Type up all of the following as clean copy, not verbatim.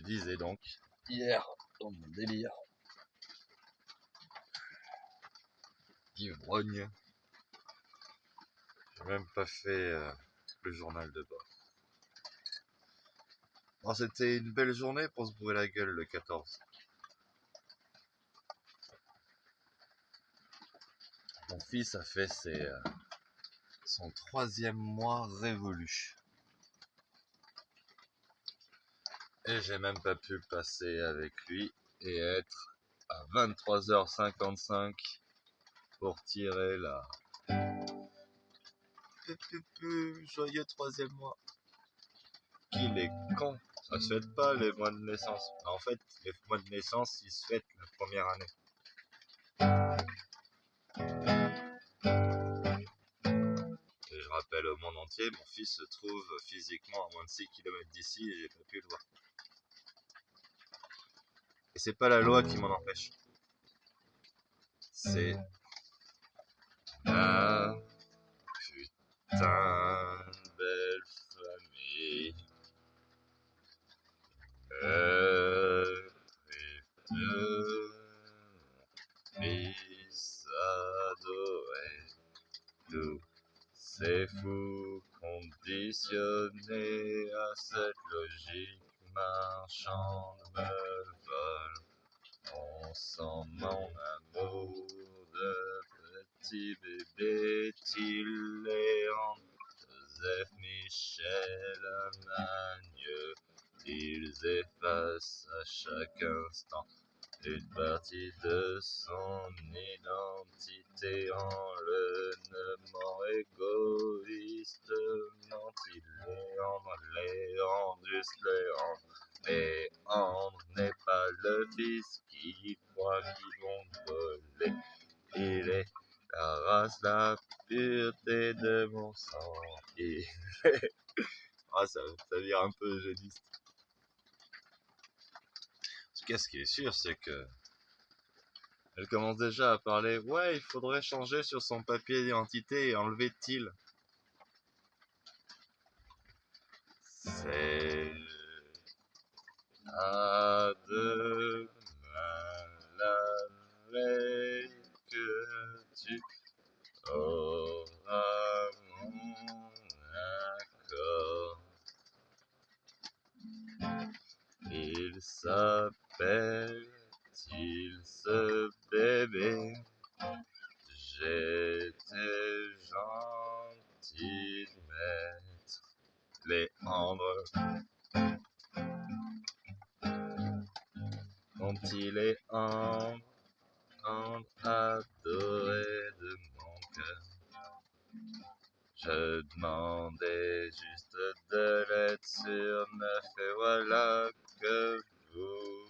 disais donc, hier, dans mon délire d'ivrogne, j'ai même pas fait le journal de bord. Bon, c'était une belle journée pour se bourrer la gueule le 14. Mon fils a fait son 3e mois révolu. Et j'ai même pas pu passer avec lui et être à 23h55 pour tirer la joyeux 3e mois. Qu'il est con, ça se fête pas les mois de naissance. En fait, les mois de naissance, ils se fêtent la première année. Et je rappelle au monde entier, mon fils se trouve physiquement à moins de 6 km d'ici et j'ai pas pu le voir. Et c'est pas la loi qui m'en empêche. C'est la putain de belle famille. Fils adoré, tous ces fous conditionnés à cette logique marchande me volent. On sent mon amour de petit bébé Tilléon, Joseph Michel Magneux. Ils effacent à chaque instant une partie de son identité en le nommant égoïstement Léandre, Léandrus, Léandre. Léandre n'est pas le fils qui croit qu'ils vont voler. Il est la race, la pureté de mon sang. Il est... Ah, ça veut dire un peu jeuniste. En tout cas, ce qui est sûr, c'est que elle commence déjà à parler. Ouais, il faudrait changer sur son papier d'identité et enlever Til. C'est à demain la veille que tu auras mon accord. Il s'appelle Til ce bébé. J'étais gentil de mettre Léandre. Mon petit Léandre, adoré de mon cœur. Je demandais juste de l'être sur 9 et voilà que vous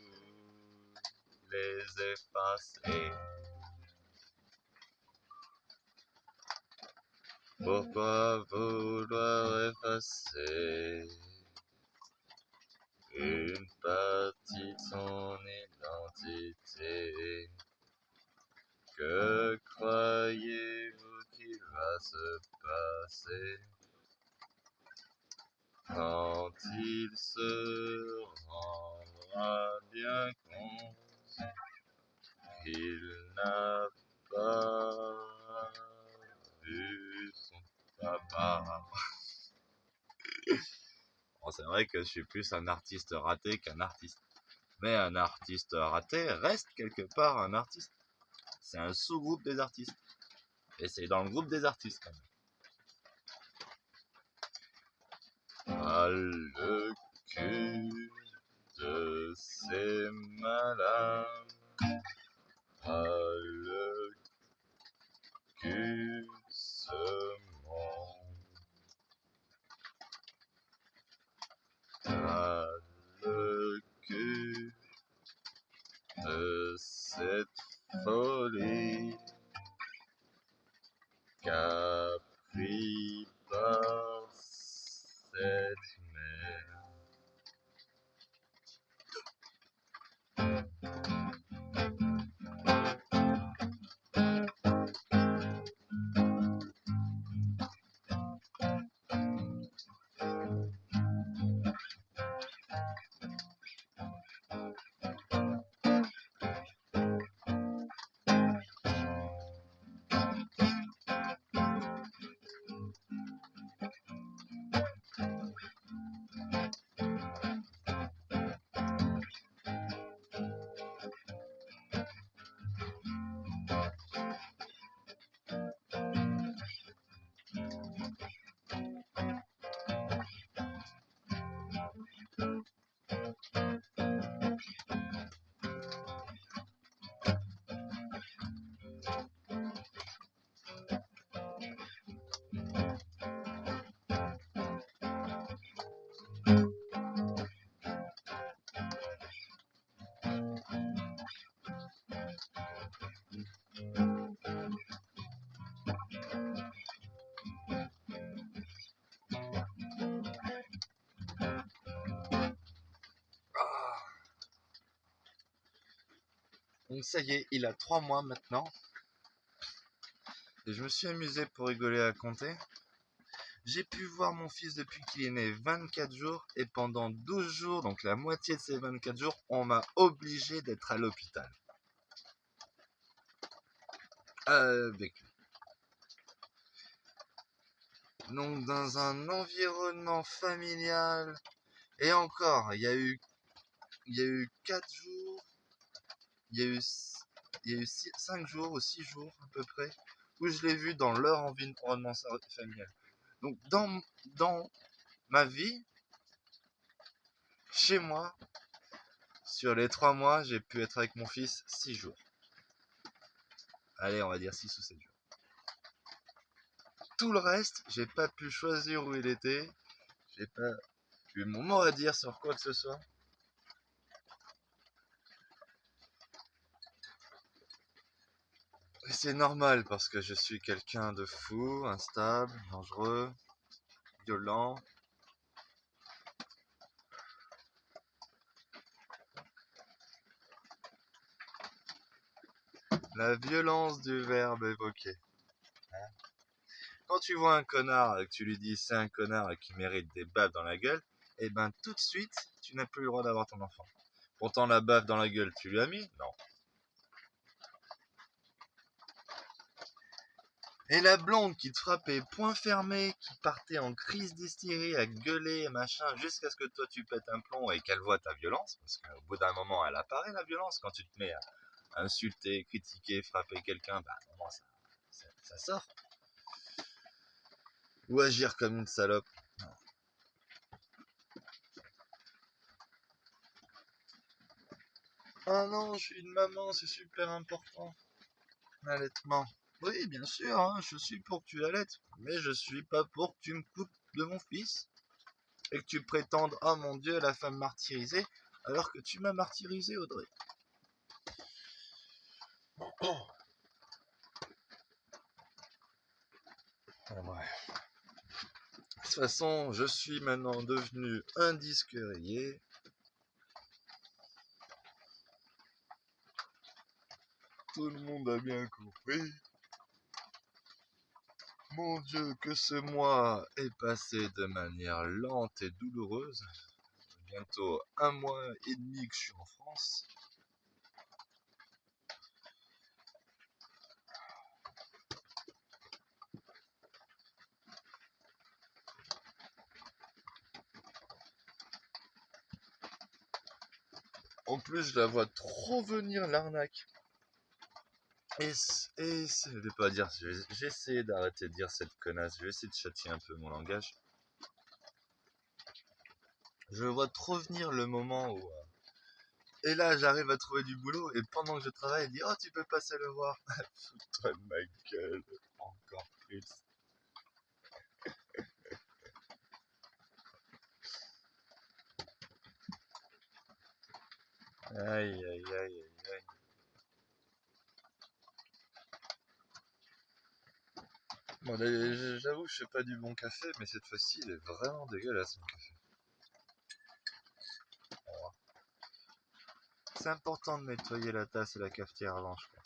les effacez. Pourquoi vouloir effacer une partie de son identité? Que croyez-vous qu'il va se passer quand il se rendra bien compte qu'il n'a pas vu son papa? Bon, c'est vrai que je suis plus un artiste raté qu'un artiste. Mais un artiste raté reste quelque part un artiste. C'est un sous-groupe des artistes. Et c'est dans le groupe des artistes quand même. Ah, le cul de ces malades. Ah, le cul de ce monde. Ah, le cul de cette folie qu'a pris par cette mer. Donc ça y est, il a 3 mois maintenant. Et je me suis amusé pour rigoler à compter. J'ai pu voir mon fils depuis qu'il est né 24 jours et pendant 12 jours, donc la moitié de ces 24 jours, on m'a obligé d'être à l'hôpital. Avec lui. Donc dans un environnement familial. Et encore, il y a eu 4 jours, il y a eu 5 jours ou 6 jours à peu près, où je l'ai vu dans leur environnement familial. Donc dans ma vie, chez moi, sur les 3 mois, j'ai pu être avec mon fils 6 jours. Allez, on va dire 6 ou 7 jours. Tout le reste, j'ai pas pu choisir où il était. J'ai pas eu mon mot à dire sur quoi que ce soit. Et c'est normal parce que je suis quelqu'un de fou, instable, dangereux, violent. La violence du verbe évoqué. Quand tu vois un connard et que tu lui dis c'est un connard et qu'il mérite des baffes dans la gueule, et ben tout de suite, tu n'as plus le droit d'avoir ton enfant. Pourtant la baffe dans la gueule, tu lui as mis? Non. Et la blonde qui te frappait point fermé, qui partait en crise d'hystérie à gueuler et machin, jusqu'à ce que toi tu pètes un plomb et qu'elle voit ta violence, parce qu'au bout d'un moment elle apparaît la violence, quand tu te mets à insulter, critiquer, frapper quelqu'un, bah à un moment ça sort. Ou agir comme une salope. Ah non, je suis une maman, c'est super important. L'allaitement. Oui, bien sûr, hein, je suis pour que tu allaites, mais je suis pas pour que tu me coupes de mon fils et que tu prétendes, oh mon Dieu, la femme martyrisée, alors que tu m'as martyrisé, Audrey. Ah, bref. De toute façon, je suis maintenant devenu un disque rayé. Tout le monde a bien compris. Mon Dieu, que ce mois est passé de manière lente et douloureuse. Bientôt 1 mois et demi que je suis en France. En plus, je la vois trop venir l'arnaque. Je vais pas dire, j'ai essayé d'arrêter de dire cette connasse, je vais essayer de châtier un peu mon langage. Je vois trop venir le moment où... Et là, j'arrive à trouver du boulot, et pendant que je travaille, elle dit, oh, tu peux passer le voir. Fous-toi de ma gueule, encore plus. Aïe, aïe, aïe, aïe, aïe. Bon, j'avoue que je fais pas du bon café, mais cette fois-ci, il est vraiment dégueulasse, mon café. C'est important de nettoyer la tasse et la cafetière avant, je crois.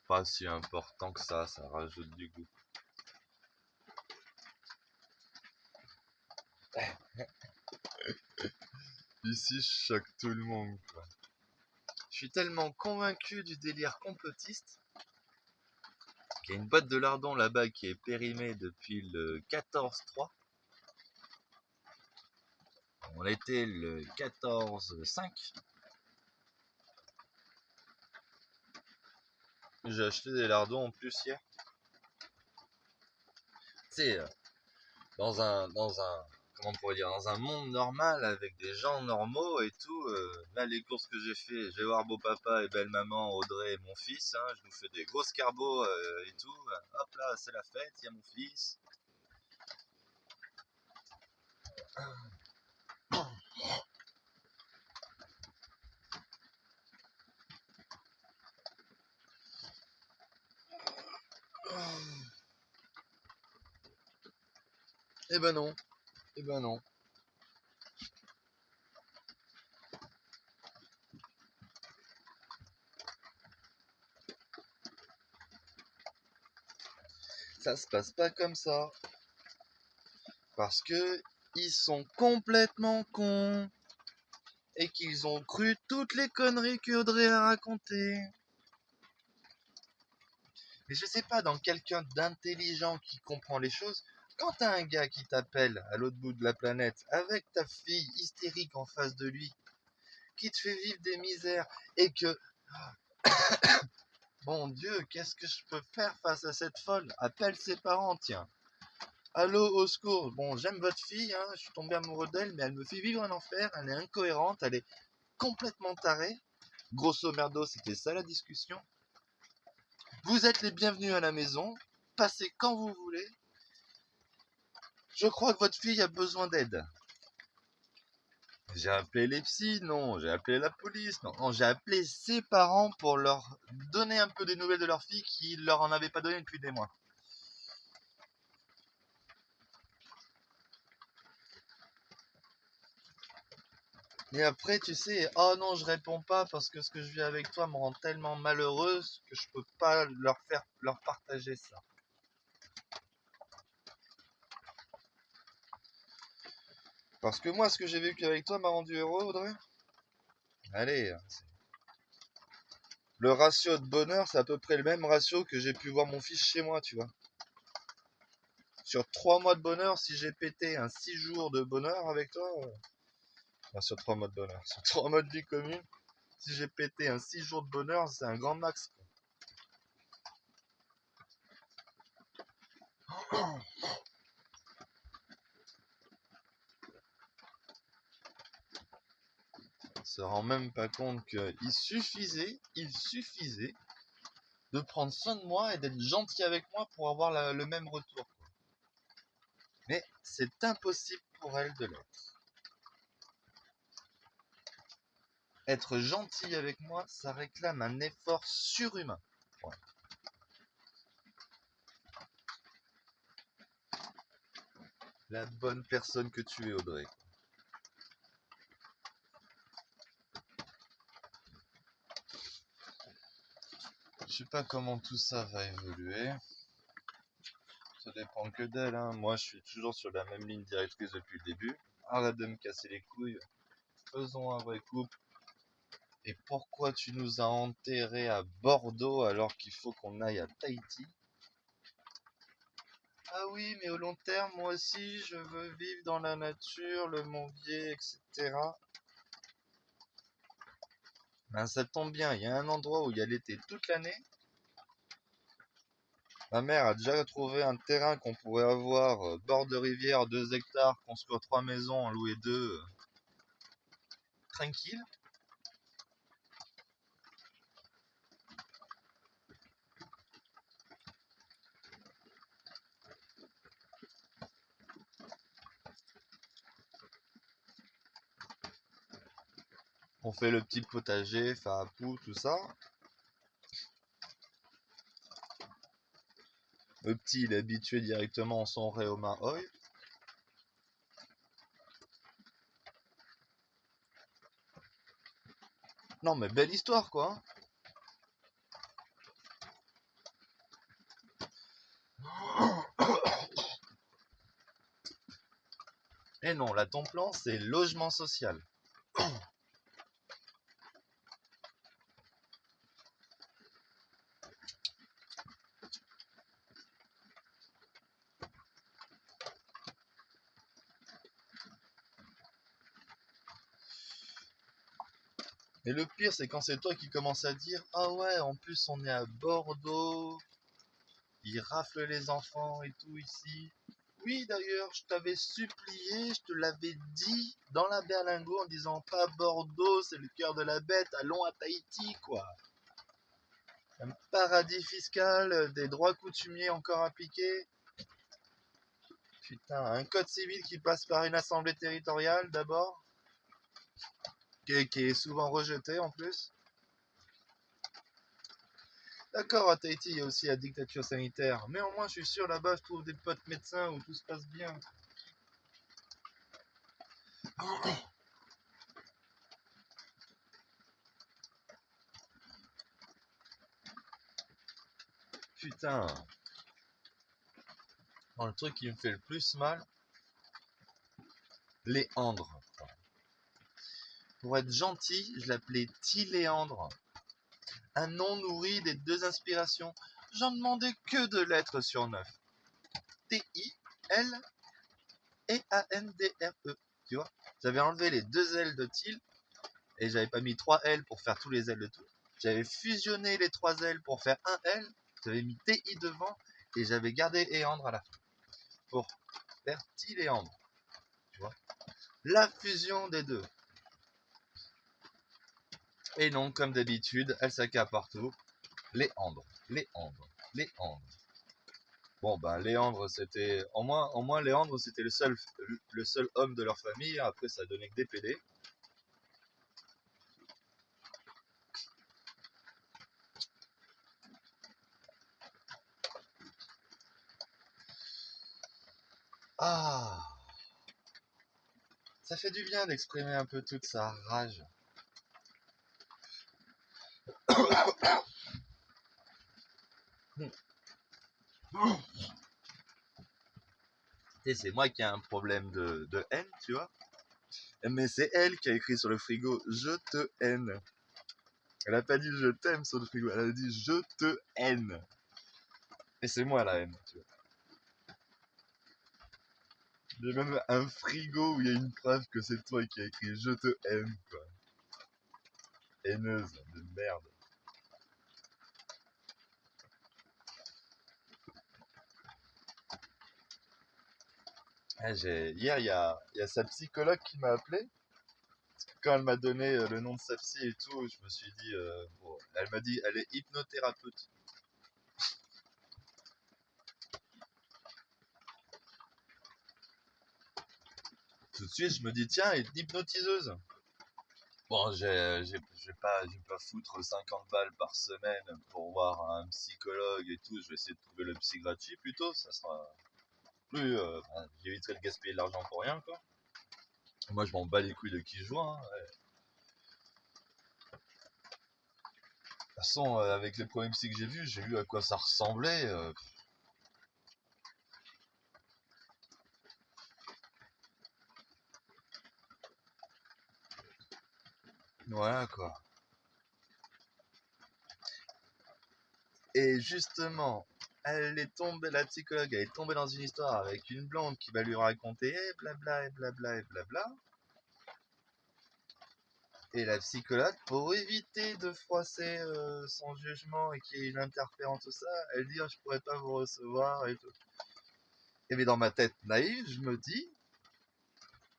Pas si important que ça rajoute du goût. Ici, je choque tout le monde, quoi. Je suis tellement convaincu du délire complotiste qu'il y a une boîte de lardons là-bas qui est périmée depuis le 14-3. On était le 14-5. J'ai acheté des lardons en plus hier. Tu sais, comment on pourrait dire, dans un monde normal avec des gens normaux et tout. Là, les courses que j'ai fait, je vais voir beau papa et belle maman, Audrey et mon fils. Hein, je nous fais des grosses carbos et tout. Hop là, c'est la fête, il y a mon fils. Eh ben non, eh ben non. Ça se passe pas comme ça. Parce que ils sont complètement cons. Et qu'ils ont cru toutes les conneries qu'Audrey a racontées. Mais je sais pas, dans quelqu'un d'intelligent qui comprend les choses, quand t'as un gars qui t'appelle à l'autre bout de la planète avec ta fille hystérique en face de lui, qui te fait vivre des misères et que, bon Dieu, qu'est-ce que je peux faire face à cette folle? Appelle ses parents, tiens. Allô, au secours. Bon, j'aime votre fille, hein, je suis tombé amoureux d'elle, mais elle me fait vivre un enfer, elle est incohérente, elle est complètement tarée. Grosso merdo, c'était ça la discussion. Vous êtes les bienvenus à la maison, passez quand vous voulez. Je crois que votre fille a besoin d'aide. J'ai appelé les psys, non. J'ai appelé la police, non. Non, j'ai appelé ses parents pour leur donner un peu des nouvelles de leur fille qui leur en avait pas donné depuis des mois. Et après, tu sais, oh non, je réponds pas parce que ce que je vis avec toi me rend tellement malheureuse que je peux pas leur partager ça. Parce que moi, ce que j'ai vécu avec toi m'a rendu heureux, Audrey. Allez, le ratio de bonheur, c'est à peu près le même ratio que j'ai pu voir mon fils chez moi, tu vois. Sur 3 mois de bonheur, si j'ai pété un 6 jours de bonheur avec toi, enfin, sur 3 mois de bonheur, sur 3 mois de vie commune, si j'ai pété un 6 jours de bonheur, c'est un grand max. On se rend même pas compte qu'il suffisait de prendre soin de moi et d'être gentil avec moi pour avoir le même retour. Mais c'est impossible pour elle de l'être. Être gentil avec moi, ça réclame un effort surhumain. Ouais. La bonne personne que tu es, Audrey. Je sais pas comment tout ça va évoluer. Ça dépend que d'elle, hein. Moi, je suis toujours sur la même ligne directrice depuis le début. Arrête de me casser les couilles. Faisons un vrai couple. Et pourquoi tu nous as enterrés à Bordeaux alors qu'il faut qu'on aille à Tahiti? Ah oui, mais au long terme, moi aussi, je veux vivre dans la nature, le mondier, etc. Ben, ça tombe bien, il y a un endroit où il y a l'été toute l'année. Ma mère a déjà trouvé un terrain qu'on pourrait avoir, bord de rivière, 2 hectares, construire 3 maisons, en louer 2, tranquille. On fait le petit potager, farapou, tout ça. Le petit, il est habitué directement en son Réoma Oi. Non, mais belle histoire, quoi. Et non, là, ton plan, c'est logement social. Et le pire, c'est quand c'est toi qui commences à dire ah ouais, en plus, on est à Bordeaux, ils raflent les enfants et tout ici. Oui, d'ailleurs, je t'avais supplié, je te l'avais dit dans la berlingot en disant pas Bordeaux, c'est le cœur de la bête, allons à Tahiti, quoi. Un paradis fiscal, des droits coutumiers encore appliqués. Putain, un code civil qui passe par une assemblée territoriale d'abord, qui est souvent rejeté en plus. D'accord, à Tahiti, il y a aussi la dictature sanitaire, mais au moins, je suis sûr, là-bas, je trouve des potes médecins où tout se passe bien. Putain. le truc qui me fait le plus mal, Léandre. Pour être gentil, je l'appelais Tiléandre. Un nom nourri des deux inspirations. J'en demandais que 2 lettres sur 9. T-I-L-E-A-N-D-R-E. Tu vois, j'avais enlevé les 2 L de Til et j'avais pas mis 3 L pour faire tous les L de tout. J'avais fusionné les 3 L pour faire un L. J'avais mis TI devant et j'avais gardé Éandre à la fin pour faire Tiléandre. Tu vois, la fusion des deux. Et non, comme d'habitude, elle s'accapare partout. Léandre. Bon, ben, Léandre, c'était. Au moins, Léandre, c'était le seul homme de leur famille. Après, ça donnait que des PD. Ah, ça fait du bien d'exprimer un peu toute sa rage. Et c'est moi qui ai un problème de haine, tu vois. Mais c'est elle qui a écrit sur le frigo « Je te haine ». Elle a pas dit « Je t'aime » sur le frigo, elle a dit « Je te haine ». Et c'est moi la haine, tu vois. Il y a même un frigo où il y a une preuve que c'est toi qui as écrit « Je te haine », quoi. Haineuse de merde. Ah, hier, il y a sa psychologue qui m'a appelé. Quand elle m'a donné le nom de sa psy et tout, je me suis dit, bon, elle m'a dit, elle est hypnothérapeute. Tout de suite, je me dis, tiens, elle est hypnotiseuse. Bon, je vais pas foutre 50 balles par semaine pour voir un psychologue et tout. Je vais essayer de trouver le psy gratuit plutôt. Ça sera plus, j'éviterai de gaspiller de l'argent pour rien, quoi. Moi, je m'en bats les couilles de qui je vois, hein. Ouais. De toute façon, avec les premiers psy que j'ai vu à quoi ça ressemblait. Voilà, quoi. Et justement, la psychologue, elle est tombée dans une histoire avec une blonde qui va lui raconter et blabla et blabla et blabla. Et la psychologue, pour éviter de froisser son jugement et qu'il y ait une interférence, tout ça, elle dit oh, je pourrais pas vous recevoir et tout. Et mais dans ma tête naïve, je me dis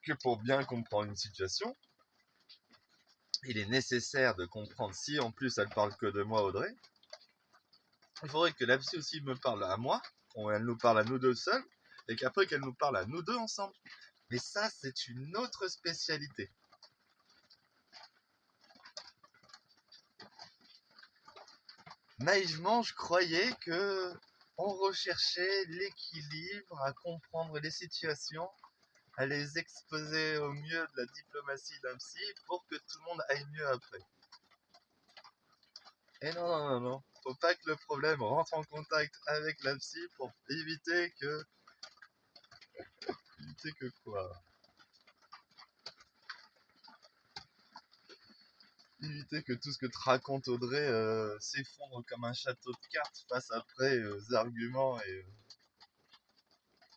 que pour bien comprendre une situation, il est nécessaire de comprendre si en plus elle parle que de moi, Audrey. Il faudrait que la psy aussi me parle à moi, elle nous parle à nous deux seuls, et qu'après qu'elle nous parle à nous deux ensemble. Mais ça, c'est une autre spécialité. Naïvement, je croyais que on recherchait l'équilibre, à comprendre les situations, à les exposer au mieux de la diplomatie d'un psy pour que tout le monde aille mieux après. Et non. Faut pas que le problème rentre en contact avec la psy pour éviter que... Éviter que quoi? Éviter que tout ce que te raconte Audrey s'effondre comme un château de cartes face après aux arguments et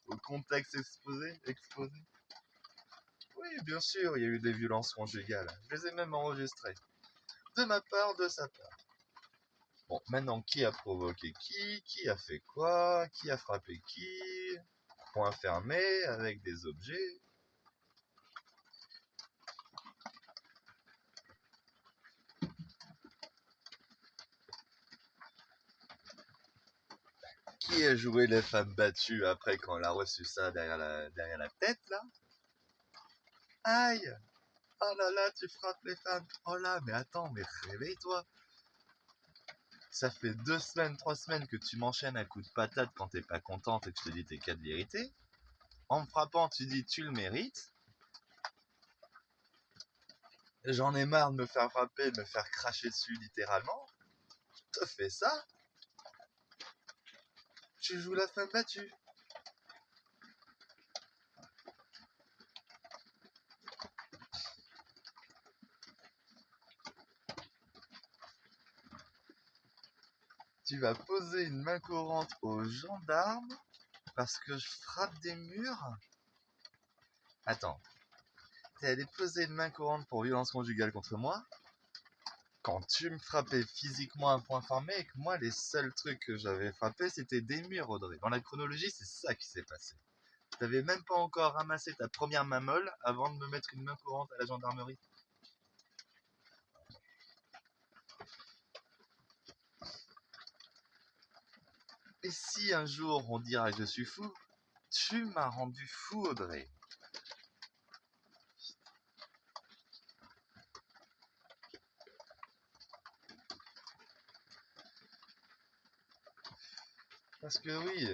au contexte exposé. Oui, bien sûr, il y a eu des violences conjugales. Je les ai même enregistrées. De ma part, de sa part. Bon, maintenant, qui a provoqué qui a fait quoi, qui a frappé qui, point fermé, avec des objets. Qui a joué les femmes battues après quand elle a reçu ça derrière la tête, là? Aïe! Oh là là, tu frappes les femmes. Oh là, mais attends, mais réveille-toi. Ça fait 2 semaines, 3 semaines que tu m'enchaînes à coups de patate quand t'es pas contente et que je te dis tes 4 vérités. En me frappant, tu dis tu le mérites. J'en ai marre de me faire frapper, de me faire cracher dessus littéralement. Je te fais ça. Tu joues la femme battue. tu vas poser une main courante aux gendarmes parce que je frappe des murs. Attends, t'es allé poser une main courante pour violence conjugale contre moi quand tu me frappais physiquement à point formé et que moi, les seuls trucs que j'avais frappés, c'était des murs, Audrey. Dans la chronologie, c'est ça qui s'est passé. T'avais même pas encore ramassé ta première main molle avant de me mettre une main courante à la gendarmerie. Et si un jour on dira que je suis fou, tu m'as rendu fou, Audrey. Parce que oui,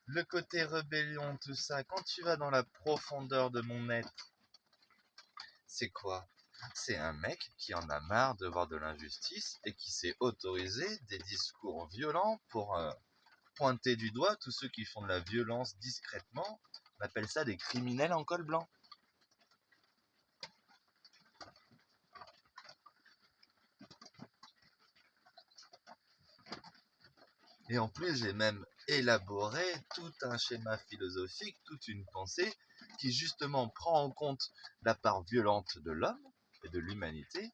le côté rébellion, tout ça, quand tu vas dans la profondeur de mon être, c'est quoi? C'est un mec qui en a marre de voir de l'injustice et qui s'est autorisé des discours violents pour pointer du doigt tous ceux qui font de la violence discrètement. On appelle ça des criminels en col blanc. Et en plus, j'ai même élaboré tout un schéma philosophique, toute une pensée qui justement prend en compte la part violente de l'homme et de l'humanité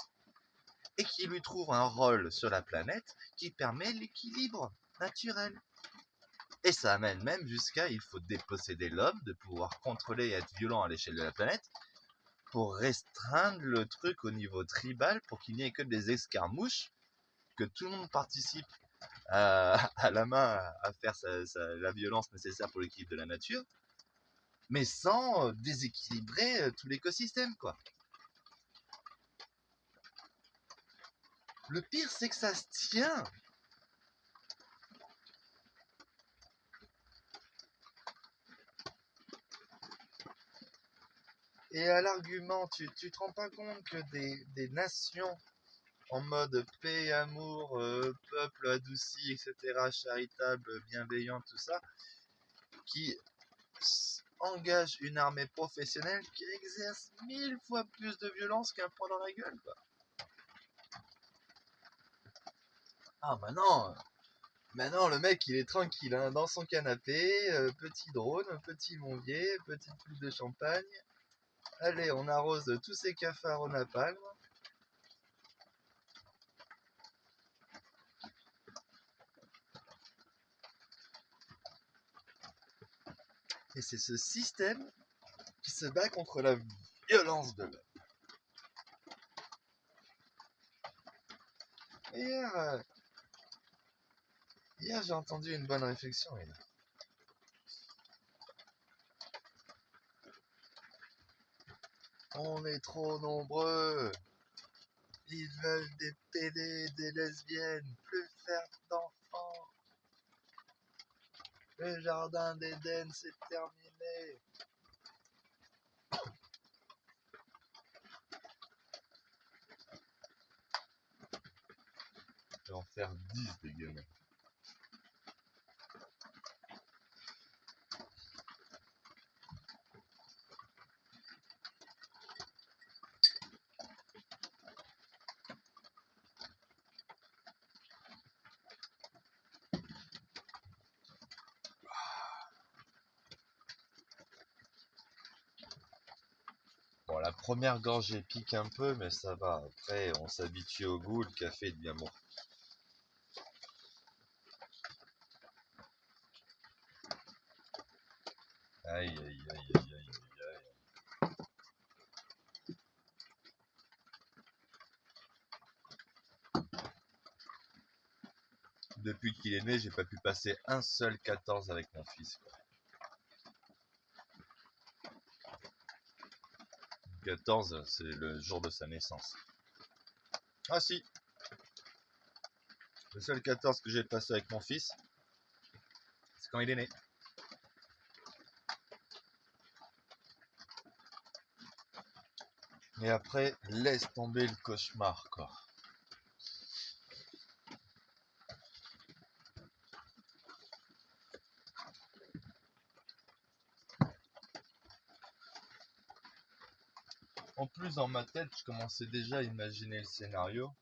et qui lui trouve un rôle sur la planète qui permet l'équilibre naturel. Et ça amène même jusqu'à il faut déposséder l'homme de pouvoir contrôler et être violent à l'échelle de la planète pour restreindre le truc au niveau tribal pour qu'il n'y ait que des escarmouches, que tout le monde participe à la main à faire la violence nécessaire pour l'équilibre de la nature, mais sans déséquilibrer tout l'écosystème, quoi. Le pire, c'est que ça se tient. Et à l'argument, tu te rends pas compte que des nations en mode paix, amour, peuple adouci, etc., charitable, bienveillant, tout ça, qui engage une armée professionnelle qui exerce 1000 fois plus de violence qu'un poing dans la gueule, quoi. Ah bah non, maintenant le mec il est tranquille hein, dans son canapé, petit drone, petit monvier, petite coupe de champagne. Allez, on arrose tous ces cafards au napalm. Et c'est ce système qui se bat contre la violence de l'homme. Hier, hier j'ai entendu une bonne réflexion. On est trop nombreux. Ils veulent des PD, des lesbiennes, plus faire d'enfants. Le jardin d'Éden, c'est terminé. Je vais en faire 10 des gamins. Bon, la première gorgée pique un peu, mais ça va. Après, on s'habitue au goût, le café devient bon. Aïe, aïe, aïe, aïe, aïe, aïe. Depuis qu'il est né, j'ai pas pu passer un seul 14 avec mon fils, quoi. 14, c'est le jour de sa naissance. Ah si, le seul 14 que j'ai passé avec mon fils, c'est quand il est né. Et après, laisse tomber le cauchemar, quoi. En plus, dans ma tête, je commençais déjà à imaginer le scénario.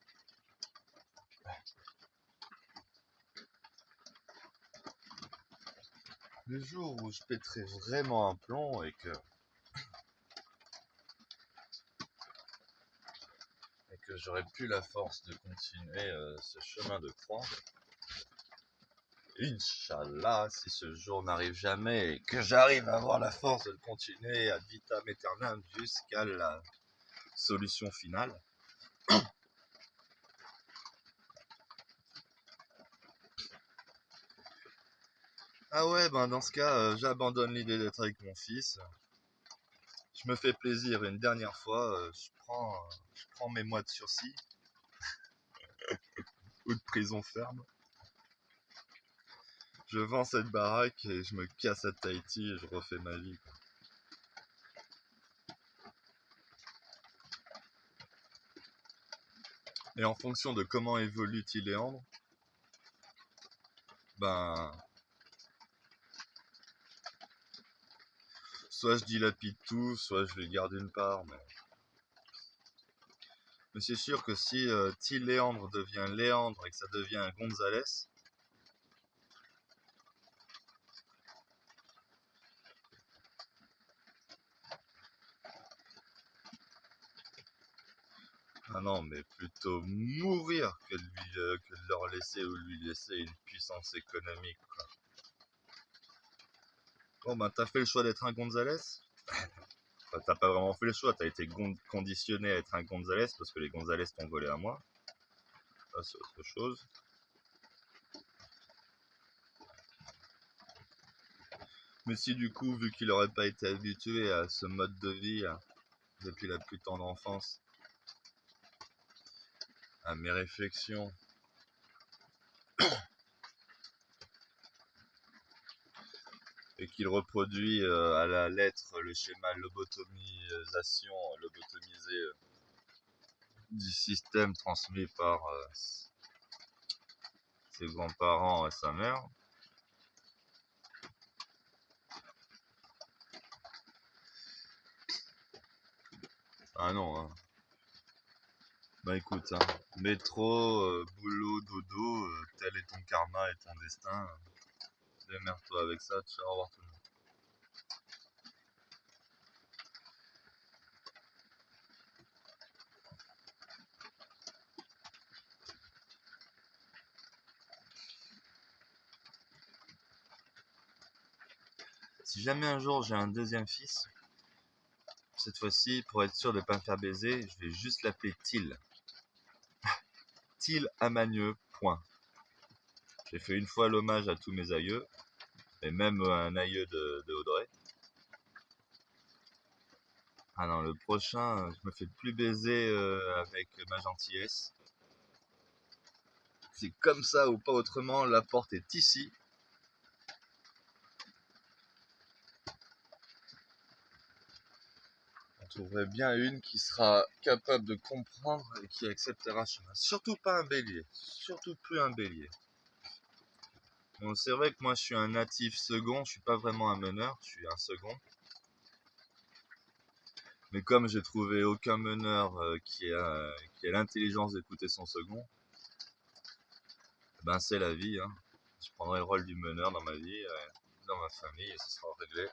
Le jour où je pèterai vraiment un plomb et que j'aurai plus la force de continuer ce chemin de croix, Inch'Allah, si ce jour n'arrive jamais et que j'arrive à avoir la force de le continuer ad vitam aeternam jusqu'à la solution finale, ah ouais, ben dans ce cas, j'abandonne l'idée d'être avec mon fils. Je me fais plaisir une dernière fois, je prends mes mois de sursis ou de prison ferme. Je vends cette baraque et je me casse à Tahiti et je refais ma vie. Et en fonction de comment évolue Tiléandre, ben, soit je dilapide tout, soit je lui garde une part. Mais c'est sûr que si Tiléandre devient Léandre et que ça devient un Gonzalez, ah non, mais plutôt mourir que de leur laisser ou lui laisser une puissance économique. Bon, ben, t'as fait le choix d'être un Gonzalez. Enfin, t'as pas vraiment fait le choix, t'as été conditionné à être un Gonzalez parce que les Gonzalez t'ont volé à moi. Ça, c'est autre chose. Mais si du coup, vu qu'il aurait pas été habitué à ce mode de vie depuis la plus tendre enfance, à mes réflexions, et qu'il reproduit à la lettre le schéma lobotomisé du système transmis par ses grands-parents à sa mère. Ah non, hein. Bah écoute, hein, métro, boulot, dodo, tel est ton karma et ton destin. Démerde-toi avec ça, tu vas revoir tout le monde. Si jamais un jour j'ai un deuxième fils, cette fois-ci, pour être sûr de ne pas me faire baiser, je vais juste l'appeler Til. Til Amagneux, point. J'ai fait une fois l'hommage à tous mes aïeux, et même un aïeux de Audrey. Ah non, le prochain, je me fais plus baiser avec ma gentillesse. C'est comme ça ou pas autrement, la porte est ici. On trouverait bien une qui sera capable de comprendre et qui acceptera ce chemin. Surtout pas un bélier, surtout plus un bélier. Bon, c'est vrai que moi je suis un natif second, je suis pas vraiment un meneur, je suis un second. Mais comme j'ai trouvé aucun meneur qui a l'intelligence d'écouter son second, ben c'est la vie, hein. Je prendrai le rôle du meneur dans ma vie, dans ma famille, et ce sera réglé.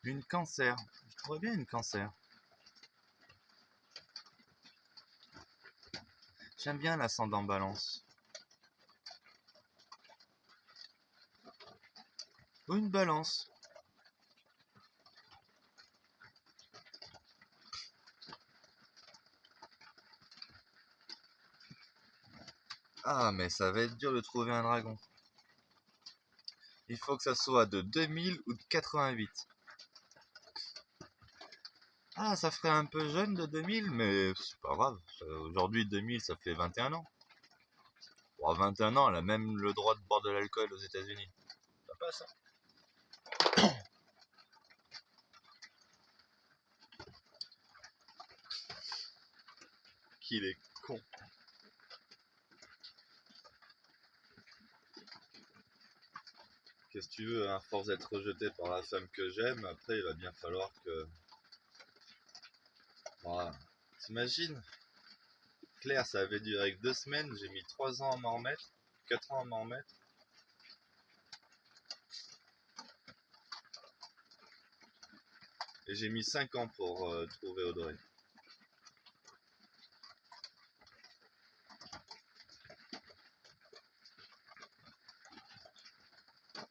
Une cancer. Je trouverais bien une cancer. J'aime bien l'ascendant balance. Ou une balance. Ah, mais ça va être dur de trouver un dragon. Il faut que ça soit de 2000 ou de 88. Ah, ça ferait un peu jeune de 2000, mais c'est pas grave. Aujourd'hui, 2000, ça fait 21 ans. Pour 21 ans, elle a même le droit de boire de l'alcool aux États-Unis. Ça passe, hein. Qu'il est con. Qu'est-ce que tu veux, à force d'être rejeté par la femme que j'aime, après il va bien falloir que... Voilà. T'imagines Claire, ça avait duré que 2 semaines, j'ai mis 3 ans à m'en remettre, 4 ans à m'en remettre. Et j'ai mis 5 ans pour trouver Audrey.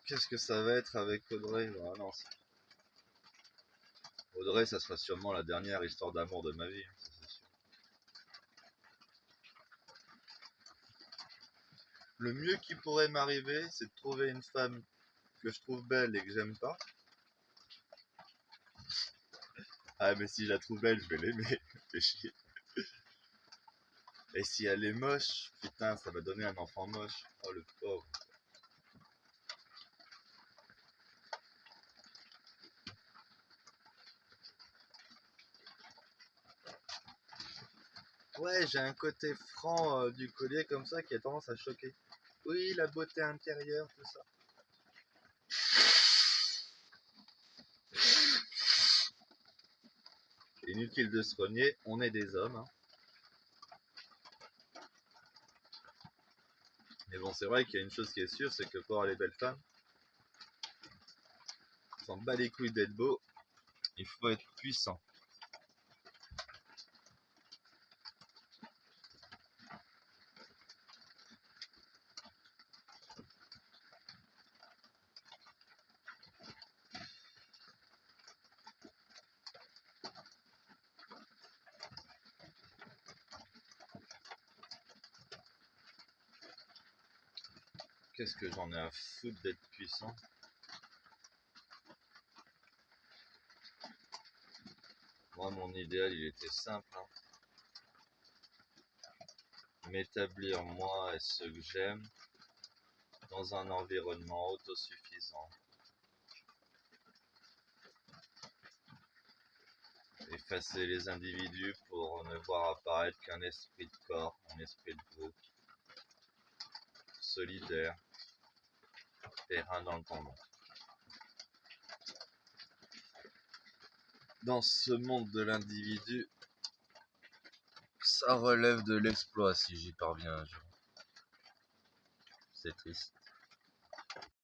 Qu'est-ce que ça va être avec Audrey? Ah non, Audrey, ça sera sûrement la dernière histoire d'amour de ma vie, hein, ça c'est sûr. Le mieux qui pourrait m'arriver, c'est de trouver une femme que je trouve belle et que j'aime pas. Ah mais si je la trouve belle, je vais l'aimer, fais chier. Et si elle est moche, putain, ça va donner un enfant moche. Oh le pauvre. Ouais, j'ai un côté franc du collier comme ça qui a tendance à choquer. Oui, la beauté intérieure, tout ça. Inutile de se renier, on est des hommes, hein. Mais bon, c'est vrai qu'il y a une chose qui est sûre, c'est que pour les belles femmes, on s'en bat les couilles d'être beau, il faut être puissant. Qu'est-ce que j'en ai à foutre d'être puissant? Moi, mon idéal, il était simple, hein. M'établir moi et ceux que j'aime dans un environnement autosuffisant. Effacer les individus pour ne voir apparaître qu'un esprit de corps, un esprit de groupe, solidaire, terrain d'entente. Dans ce monde de l'individu, ça relève de l'exploit si j'y parviens un jour. C'est triste.